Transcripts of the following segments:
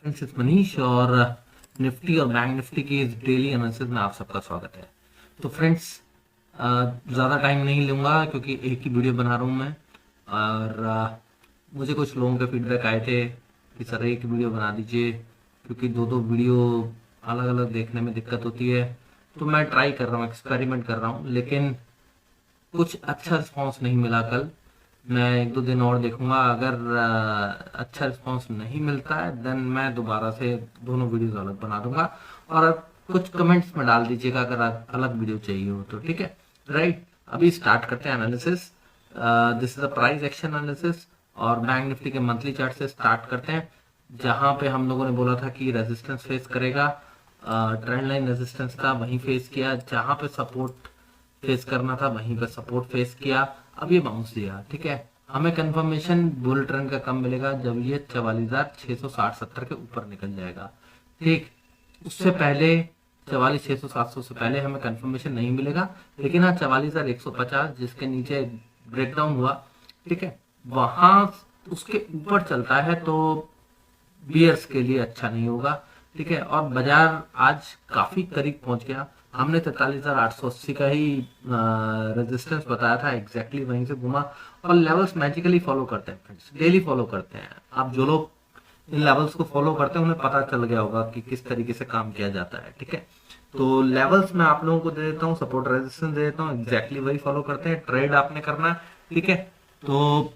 Friends, it's Manish और Nifty और bank Nifty की इस डेली एनालिसिस में आप सबका स्वागत है। तो फ्रेंड्स, ज़्यादा टाइम नहीं लूँगा क्योंकि एक ही वीडियो बना रहा हूँ मैं। और मुझे कुछ लोगों के फीडबैक आए थे कि सर एक वीडियो बना दीजिए, क्योंकि दो दो वीडियो अलग अलग देखने में दिक्कत होती है। तो मैं ट्राई कर रहा हूँ, एक्सपेरिमेंट कर रहा हूँ, लेकिन कुछ अच्छा रिस्पॉन्स नहीं मिला कल। मैं एक दो दिन और देखूंगा, अगर अच्छा रिस्पॉन्स नहीं मिलता है देन मैं दोबारा से दोनों वीडियोस अलग बना दूंगा। और कुछ कमेंट्स में डाल दीजिएगा अगर अलग वीडियो चाहिए हो तो, ठीक है। राइट, अभी स्टार्ट करते हैं analysis. This is a price action analysis और बैंक निफ्टी के मंथली चार्ट से स्टार्ट करते हैं, जहां पे हम लोगों ने बोला था कि रेजिस्टेंस फेस करेगा। ट्रेंड लाइन रेजिस्टेंस था, वहीं फेस किया। जहां पे सपोर्ट फेस करना था वहीं पे सपोर्ट फेस किया। अब ये बाउंस दिया, ठीक है। हमें कंफर्मेशन बुल ट्रेंड का कम मिलेगा जब ये 44,660-70 के ऊपर निकल जाएगा, ठीक। उससे पहले 44,600-700 से पहले हमें कंफर्मेशन नहीं मिलेगा। लेकिन हाँ, 44,150 जिसके नीचे ब्रेकडाउन हुआ, ठीक है, वहां उसके ऊपर चलता है तो बियर्स के लिए अच्छा नहीं होगा, ठीक है। और बाजार आज काफी करीब पहुंच गया। हमने 43,880 का ही रेजिस्टेंस बताया था, एग्जैक्टली वहीं से घुमा। और लेवल्स मैजिकली फॉलो करते हैं फ्रेंड्स, डेली फॉलो करते हैं। आप जो लोग इन लेवल्स को फॉलो करते हैं उन्हें पता चल गया होगा कि किस तरीके से काम किया जाता है, ठीक है। तो लेवल्स मैं आप लोगों को दे देता हूँ, सपोर्ट रेजिस्टेंस दे देता हूँ, एग्जैक्टली वही फॉलो करते हैं। ट्रेड आपने करना है, ठीक है। तो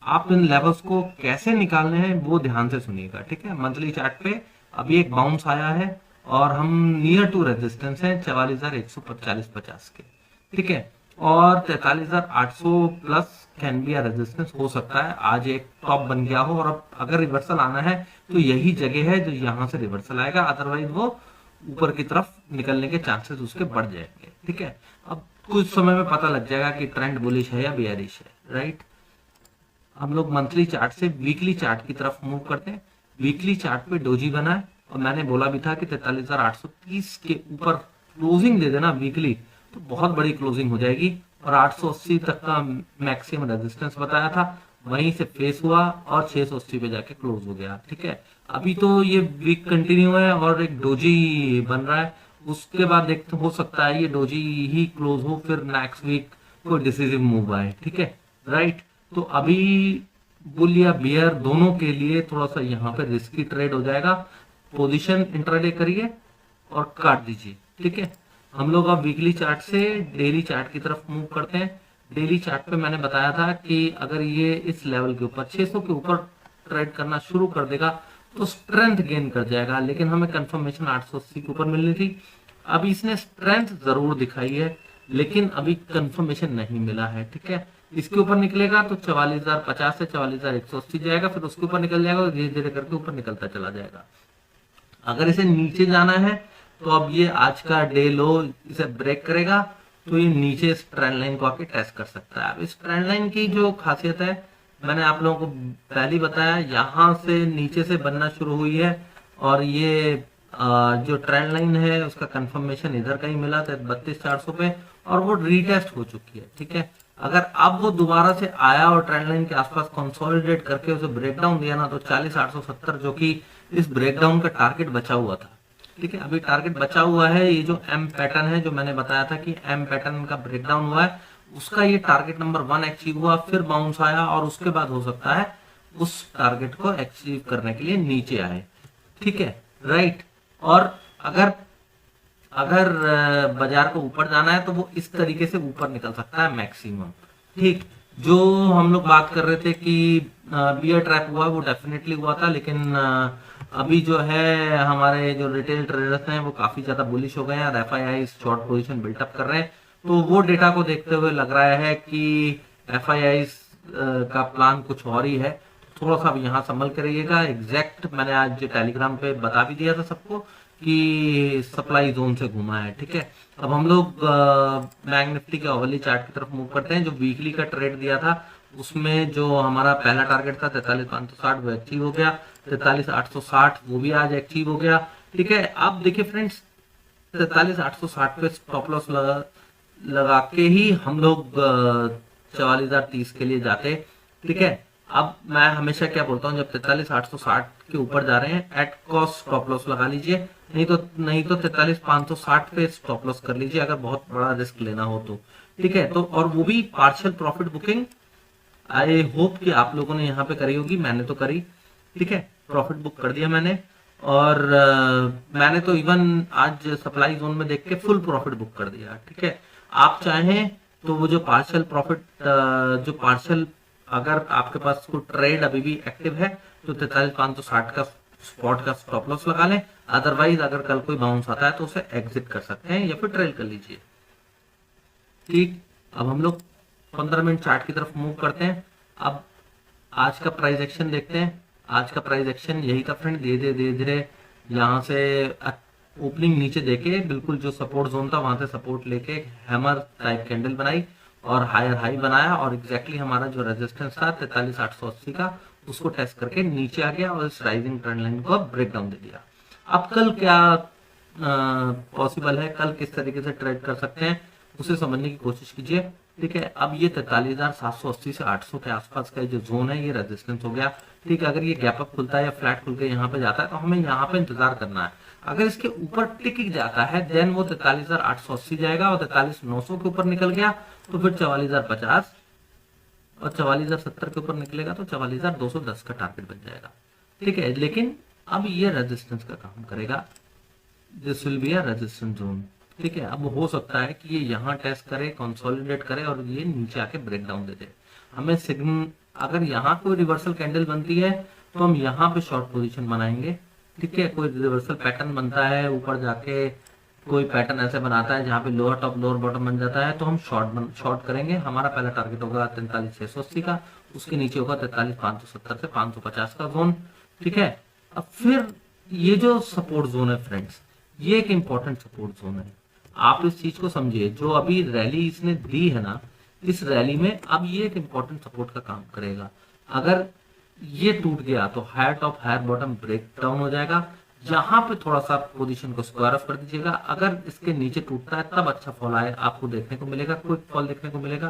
आप इन लेवल्स को कैसे निकालने हैं वो ध्यान से सुनिएगा, ठीक है। मंथली चार्ट पे अभी एक बाउंस आया है और हम नियर टू रेजिस्टेंस है 44,140-50 के, ठीक है। और 43,800 प्लस कैन बी रेजिस्टेंस हो सकता है। आज एक टॉप बन गया हो और अब अगर रिवर्सल आना है तो यही जगह है जो यहाँ से रिवर्सल आएगा, अदरवाइज वो ऊपर की तरफ निकलने के चांसेस उसके बढ़ जाएंगे, ठीक है। अब कुछ समय में पता लग जाएगा कि ट्रेंड बुलिश है या बेयरिश है, राइट। हम लोग मंथली चार्ट से वीकली चार्ट की तरफ मूव करते हैं। वीकली चार्ट पे डोजी बना है और मैंने बोला भी था कि 43,830 के ऊपर क्लोजिंग दे देना वीकली तो बहुत बड़ी क्लोजिंग हो जाएगी। और 880 तक का मैक्सिमम रेजिस्टेंस बताया था, वहीं से फेस हुआ और 680 पे जाके क्लोज हो गया, ठीक है। अभी तो ये वीक कंटिन्यू है और एक डोजी बन रहा है। उसके बाद देखते, हो सकता है ये डोजी ही क्लोज हो, फिर नेक्स्ट वीक कोई डिसीजिव मूव आए, ठीक है, राइट। तो अभी बुल या बियर दोनों के लिए थोड़ा सा यहाँ पे रिस्की ट्रेड हो जाएगा। पोजीशन इंट्राडे करिए और काट दीजिए, ठीक है। हम लोग अब वीकली चार्ट से डेली चार्ट की तरफ मूव करते हैं। डेली चार्ट पे मैंने बताया था कि अगर ये इस लेवल के ऊपर 600 के ऊपर ट्रेड करना शुरू कर देगा तो स्ट्रेंथ गेन कर जाएगा, लेकिन हमें कंफर्मेशन 880 के ऊपर मिलनी थी। अभी इसने स्ट्रेंथ जरूर दिखाई है लेकिन अभी कंफर्मेशन नहीं मिला है, ठीक है। इसके ऊपर निकलेगा तो 44,050 से 44,180 जाएगा, फिर उसके ऊपर निकल जाएगा और धीरे धीरे करके ऊपर निकलता चला जाएगा। अगर इसे नीचे जाना है तो अब ये आज का डे लो इसे ब्रेक करेगा तो ये नीचे इस ट्रेंड लाइन को आके टेस्ट कर सकता है। अब इस ट्रेंड लाइन की जो खासियत है मैंने आप लोगों को पहले ही बताया, यहाँ से नीचे से बनना शुरू हुई है और ये जो ट्रेंड लाइन है उसका कंफर्मेशन इधर कहीं मिला था 32,400 पे और वो रीटेस्ट हो चुकी है, ठीक है। अगर अब वो दोबारा से आया और ट्रेंड लाइन के आसपास कंसोलिडेट करके उसे ब्रेकडाउन दिया ना तो 40,870 जो कि इस ब्रेकडाउन का टारगेट बचा हुआ था, ठीक है। अभी टारगेट बचा हुआ है ये जो एम पैटर्न है, जो मैंने बताया था कि एम पैटर्न का ब्रेकडाउन हुआ है, उसका ये टारगेट नंबर 1 अचीव हुआ, फिर बाउंस आया और उसके बाद हो सकता है उस टारगेट को अचीव करने के लिए नीचे आए, ठीक है, राइट। और अगर अगर बाजार को ऊपर जाना है तो वो इस तरीके से ऊपर निकल सकता है मैक्सिमम, ठीक। जो हम लोग बात कर रहे थे कि बियर ट्रैप हुआ वो डेफिनेटली हुआ था, लेकिन अभी जो है हमारे जो रिटेल ट्रेडर्स हैं वो काफी ज्यादा बुलिश हो गए हैं और एफआईआई शॉर्ट पोजीशन बिल्टअप कर रहे हैं। तो वो डेटा को देखते हुए लग रहा है कि एफआईआई का प्लान कुछ और ही है। थोड़ा सा अब यहाँ संभल के रहिएगा। एग्जैक्ट मैंने आज टेलीग्राम पे बता भी दिया था सबको कि सप्लाई जोन से घुमा है, ठीक है। अब हम लोग बैंक निफ्टी के ओवरली चार्ट की तरफ मूव करते हैं। जो वीकली का ट्रेड दिया था उसमें जो हमारा पहला टारगेट था 43,560 वो अचीव हो गया, 43,860 वो भी आज अचीव हो गया, ठीक है। अब देखिए फ्रेंड्स, 43,860 पे स्टॉप लॉस लगा के ही हम लोग 44,030 के लिए जाते, ठीक है। अब मैं हमेशा क्या बोलता हूँ, जब 43,860 के ऊपर जा रहे हैं एट कॉस्ट स्टॉप लॉस लगा लीजिए, नहीं तो 43,560 पे स्टॉप लॉस कर लीजिए अगर बहुत बड़ा रिस्क लेना हो तो। ठीक है, तो और वो भी partial profit booking. I hope कि आप लोगों ने यहाँ पे करी होगी, मैंने तो करी। ठीक है, प्रॉफिट बुक कर दिया मैंने। और मैंने तो इवन आज सप्लाई जोन में देख के फुल प्रॉफिट बुक कर दिया। ठीक है, आप चाहें तो वो जो पार्शियल प्रॉफिट, जो पार्शियल, अगर आपके पास कोई ट्रेड अभी भी एक्टिव है तो 43,560 का स्पॉट का स्टॉप लॉस लगा लें। अदरवाइज अगर कल कोई बाउंस आता है तो उसे एग्जिट कर सकते हैं या फिर ट्रेल कर लीजिए। ठीक, अब हम लोग 15 मिनट चार्ट की तरफ मूव करते हैं। अब आज का प्राइस एक्शन देखते हैं। आज का प्राइस एक्शन यही था फ्रेंड, धीरे धीरे यहाँ से ओपनिंग नीचे देके बिल्कुल जो सपोर्ट जोन था वहां से सपोर्ट लेके हैमर टाइप कैंडल बनाई और हायर हाई बनाया, और एग्जैक्टली हमारा जो रेजिस्टेंस था 43,880 का, उसको टेस्ट करके नीचे आ गया और इस राइजिंग ट्रेंड लाइन को ब्रेक डाउन दे दिया। अब कल क्या पॉसिबल है, कल किस तरीके से ट्रेड कर सकते हैं उसे समझने की कोशिश कीजिए। ठीक है, अब ये 43,780 से 800 के आसपास का जो जोन है ये रेजिस्टेंस हो गया। ठीक है, अगर ये गैप अप खुलता है या फ्लैट खुल के यहाँ पे जाता है तो हमें यहाँ पे इंतजार करना है। अगर इसके ऊपर टिक जाता है देन वो 43,880 जाएगा, और 43,900 के ऊपर निकल गया तो फिर 44,050, और 44,070 के ऊपर निकलेगा तो 44,210 का टारगेट बन जाएगा। ठीक है, लेकिन अब ये रेजिस्टेंस का काम करेगा, this will be a resistance zone. ठीक है, अब हो सकता है कि ये यहाँ टेस्ट करे, कंसोलिडेट करे और ये नीचे आके ब्रेक डाउन दे दे। हमें सिग्नल, अगर यहाँ कोई रिवर्सल कैंडल बनती है तो हम यहाँ पे शॉर्ट पोजीशन बनाएंगे। ठीक है, कोई रिवर्सल पैटर्न बनता है ऊपर जाके, कोई पैटर्न ऐसे बनाता है जहाँ पे लोअर टॉप लोअर बॉटम बन जाता है तो हम शॉर्ट करेंगे। हमारा पहला टारगेट होगा 43,680 का, उसके नीचे होगा 43,570 से 550 का जोन। ठीक है, अब फिर ये जो सपोर्ट जोन है फ्रेंड्स, ये एक इंपॉर्टेंट सपोर्ट जोन है। आप इस चीज को समझिए, जो अभी रैली इसने दी है ना, इस रैली में अब ये एक इंपॉर्टेंट सपोर्ट का काम करेगा। अगर ये टूट गया तो higher top higher bottom break down हो जाएगा। यहाँ पे थोड़ा सा पोजीशन को स्क्वायर ऑफ कर दीजिएगा। अगर इसके नीचे टूटता है तब अच्छा फॉल आए आपको देखने को मिलेगा, क्विक फॉल देखने को मिलेगा,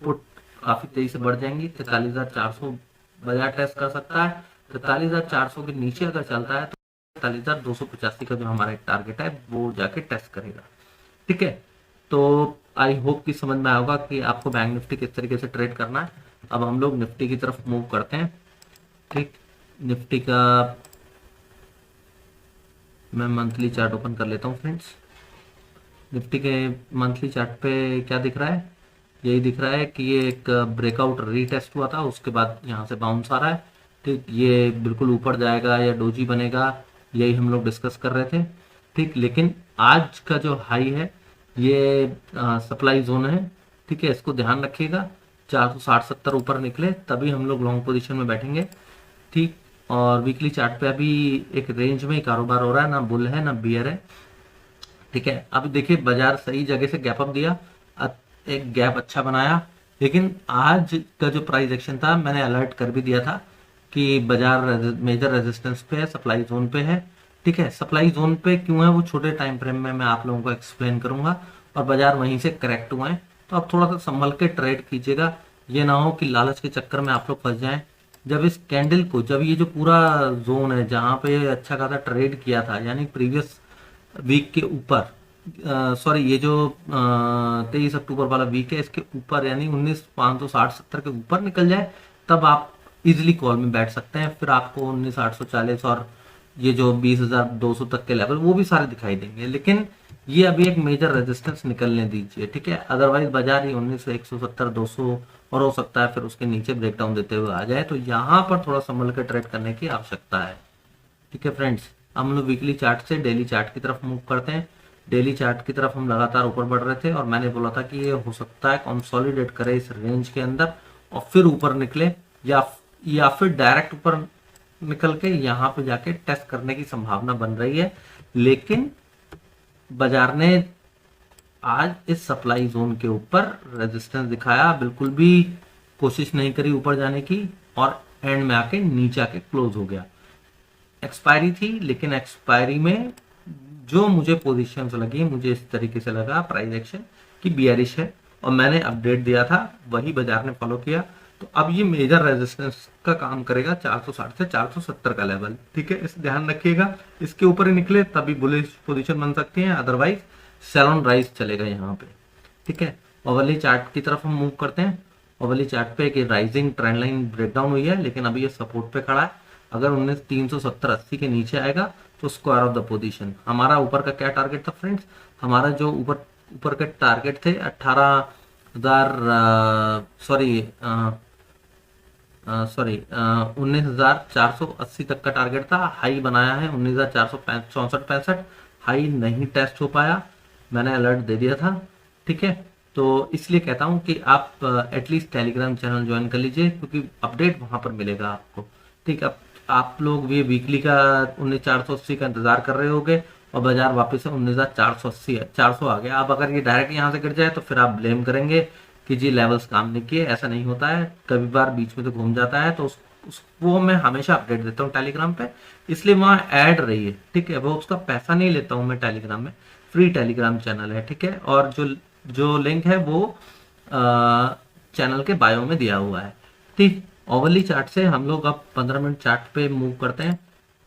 पुट काफी तेजी से बढ़ जाएंगी। 43,400 बाजार टेस्ट कर सकता है। 43,400 के नीचे अगर चलता है तो 43,285 का जो हमारा एक टारगेट है वो जाके टेस्ट करेगा। ठीक है, तो आई होप कि समझ में आएगा कि आपको बैंक निफ्टी किस तरीके से ट्रेड करना है। अब हम लोग निफ्टी की तरफ मूव करते हैं। ठीक, निफ्टी का मैं मंथली चार्ट ओपन कर लेता हूँ फ्रेंड्स। निफ्टी के मंथली चार्ट पे क्या दिख रहा है, यही दिख रहा है कि ये एक ब्रेकआउट रीटेस्ट हुआ था, उसके बाद यहाँ से बाउंस आ रहा है। ठीक, ये बिल्कुल ऊपर जाएगा या डोजी बनेगा, यही हम लोग डिस्कस कर रहे थे। ठीक, लेकिन आज का जो हाई है ये सप्लाई जोन है। ठीक है, इसको ध्यान रखिएगा, 460-70 ऊपर निकले तभी हम लोग लॉन्ग पोजीशन में बैठेंगे। ठीक, और वीकली चार्ट पे अभी एक रेंज में ही कारोबार हो रहा है, ना बुल है ना बियर है। ठीक है, अब देखिए बाजार सही जगह से गैप अप दिया, एक गैप अच्छा बनाया, लेकिन आज का जो प्राइस एक्शन था मैंने अलर्ट कर भी दिया था कि बाजार मेजर रेजिस्टेंस पे है, सप्लाई जोन पे है। ठीक है, सप्लाई जोन पे क्यों है वो छोटे टाइम फ्रेम में मैं आप लोगों को एक्सप्लेन करूंगा, और बाजार वहीं से करेक्ट हुए हैं तो आप थोड़ा सा संभल के ट्रेड कीजिएगा। ये ना हो कि लालच के चक्कर में आप लोग फंस जाएं। जब इस कैंडल को, जब ये जो पूरा जोन है जहां पे अच्छा खासा ट्रेड किया था, यानी प्रीवियस वीक के ऊपर, सॉरी ये जो 23 अक्टूबर वाला वीक है इसके ऊपर, यानी 19,560-70 के ऊपर निकल जाए तब आप इजिली कॉल में बैठ सकते हैं। फिर आपको 19,840 और ये जो 20,200 तक के लेवल वो भी सारे दिखाई देंगे, लेकिन ये अभी एक मेजर रेजिस्टेंस निकलने दीजिए। ठीक है, अदरवाइज बाजार ही 19,170-200 और हो सकता है फिर उसके नीचे ब्रेकडाउन देते हुए आ जाए, तो यहाँ पर थोड़ा संभल कर ट्रेड करने की आवश्यकता है। ठीक है फ्रेंड्स, हम लोग वीकली चार्ट से डेली चार्ट की तरफ मूव करते हैं। डेली चार्ट की तरफ हम लगातार ऊपर बढ़ रहे थे और मैंने बोला था कि ये हो सकता है कंसोलिडेट करे इस रेंज के अंदर और फिर ऊपर निकले, या फिर डायरेक्ट ऊपर निकल के यहाँ पे जाके टेस्ट करने की संभावना बन रही है। लेकिन बाजार ने आज इस सप्लाई जोन के ऊपर रेजिस्टेंस दिखाया, बिल्कुल भी कोशिश नहीं करी ऊपर जाने की, और एंड में आके नीचे आके क्लोज हो गया। एक्सपायरी थी, लेकिन एक्सपायरी में जो मुझे पोजीशंस लगी, मुझे इस तरीके से लगा प्राइस एक्शन की बियरिश है, और मैंने अपडेट दिया था वही बाजार ने फॉलो किया। तो अब ये मेजर रेजिस्टेंस का काम करेगा 460 से 470 का लेवल। ठीक है, इस ध्यान रखिएगा, इसके ऊपर ही निकले तभी बुलिश पोजीशन बन सकती है, अदरवाइज सेल ऑन राइज चलेगा यहाँ पे। ठीक है, ओवरली चार्ट की तरफ हम मूव करते हैं। ओवरली चार्ट पे एक राइजिंग ट्रेंड लाइन ब्रेकडाउन हुई है, लेकिन अभी ये सपोर्ट पे खड़ा है। अगर 19,370-80 के नीचे आएगा तो स्क्वायर ऑफ द पोजीशन। हमारा ऊपर का क्या टारगेट था फ्रेंड्स, हमारा जो ऊपर के टारगेट थे 18,000 सॉरी 19,480 तक का टारगेट था। हाई बनाया है 19,464-65, हाई नहीं टेस्ट हो पाया, मैंने अलर्ट दे दिया था। ठीक है, तो इसलिए कहता हूं कि आप एटलीस्ट टेलीग्राम चैनल ज्वाइन कर लीजिए, क्योंकि अपडेट वहां पर मिलेगा आपको। ठीक है, आप लोग ये वीकली का 19,480 का इंतजार कर रहे होगे और बाजार वापस से 19,480 400 आ गया। अब अगर ये डायरेक्ट यहाँ से गिर जाए तो फिर आप ब्लेम करेंगे कि जी लेवल्स काम नहीं किए। ऐसा नहीं होता है, कभी बार बीच में तो घूम जाता है, तो वो मैं हमेशा अपडेट देता हूँ टेलीग्राम पे, इसलिए वहाँ ऐड रही है। ठीक है, वो उसका पैसा नहीं लेता हूँ मैं टेलीग्राम में, फ्री टेलीग्राम चैनल है। ठीक है, और जो लिंक है वो चैनल के बायो में दिया हुआ है। ठीक, ओवरली चार्ट से हम लोग अब 15 मिनट चार्ट पे मूव करते हैं।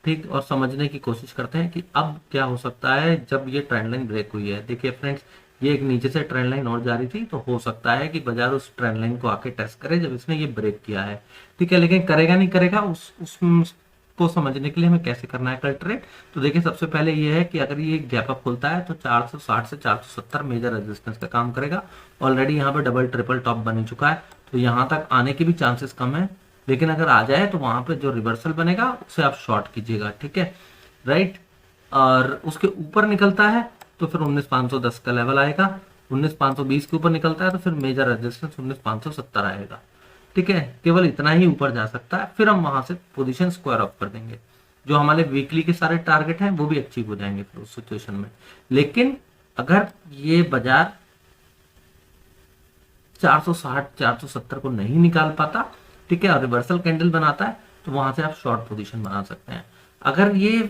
ठीक, और समझने की कोशिश करते हैं कि अब क्या हो सकता है जब ये ट्रेंड लाइन ब्रेक हुई है। देखिए फ्रेंड्स, ये एक नीचे से ट्रेंड लाइन और जा रही थी, तो हो सकता है कि बाजार उस ट्रेंड लाइन को आके टेस्ट करे जब इसने ये ब्रेक किया है। ठीक है, लेकिन करेगा नहीं करेगा उसको समझने के लिए हमें कैसे करना है कल ट्रेड। तो देखिए, सबसे पहले ये है कि अगर ये गैप अप खुलता है तो 460 से 470 मेजर रेजिस्टेंस का काम करेगा। ऑलरेडी यहाँ पे डबल ट्रिपल टॉप बन चुका है, तो यहाँ तक आने के भी चांसेस कम है, लेकिन अगर आ जाए तो वहां पे जो रिवर्सल बनेगा उसे आप शॉर्ट कीजिएगा। ठीक है, राइट, और उसके ऊपर निकलता है तो फिर 19,510 का लेवल आएगा। 19,520 के ऊपर निकलता है तो फिर मेजर रेजिस्टेंस 19,570 आएगा। ठीक है, केवल इतना ही ऊपर जा सकता है, फिर हम वहां से पोजीशन स्क्वायर ऑफ कर देंगे। जो हमारे वीकली के सारे टारगेट हैं वो भी अचीव हो जाएंगे फिर उस सिचुएशन में। लेकिन अगर ये बाजार 460 470 को नहीं निकाल पाता, ठीक है, और रिवर्सल कैंडल बनाता है, तो वहां से आप शॉर्ट पोजीशन बना सकते हैं। अगर ये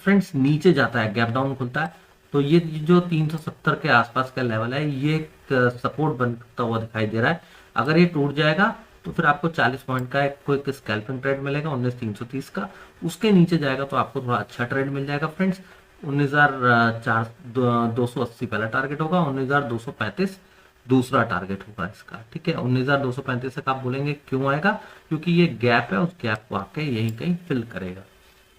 फ्रेंड्स नीचे जाता है, गैप डाउन खुलता है, तो ये जो 370 के आसपास का लेवल है, ये एक सपोर्ट बनता हुआ दिखाई दे रहा है। अगर ये टूट जाएगा तो फिर आपको 40 पॉइंट का एक क्विक स्कैल्पिंग ट्रेड मिलेगा 19,330 का। उसके नीचे जाएगा तो आपको थोड़ा अच्छा ट्रेड मिल जाएगा फ्रेंड्स। 19,280 पहला टारगेट होगा, 19,235 दूसरा टारगेट होगा इसका। ठीक है, 19,235 तक आप बोलेंगे क्यों आएगा, क्योंकि ये गैप है, उस गैप को आके यहीं कहीं फिल करेगा।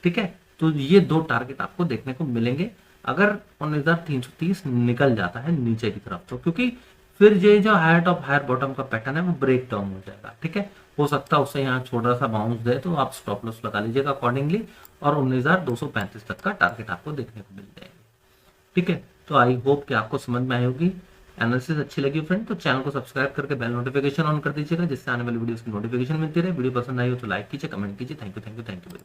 ठीक है, तो ये दो टारगेट आपको देखने को मिलेंगे अगर 19,330 निकल जाता है नीचे की तरफ, तो क्योंकि फिर ये जो हायर टॉप हायर बॉटम का पैटर्न है वो ब्रेक डाउन हो जाएगा। ठीक है, हो सकता है उससे यहाँ छोटा सा बाउंस दे, तो आप स्टॉप लॉस लगा लीजिएगा अकॉर्डिंगली, और 19,235 तक का टारगेट आपको देखने को मिल जाएगा। ठीक है, तो आई होप कि आपको समझ में आई होगी। एनालिसिस अच्छी लगी फ्रेंड तो चैनल को सब्सक्राइब करके बेल नोटिफिकेशन ऑन कर दीजिएगा, जिससे आने वाली वीडियोस की नोटिफिकेशन मिलती रहे। वीडियो पसंद आई हो तो लाइक कीजिए, कमेंट कीजिए। Thank you very much.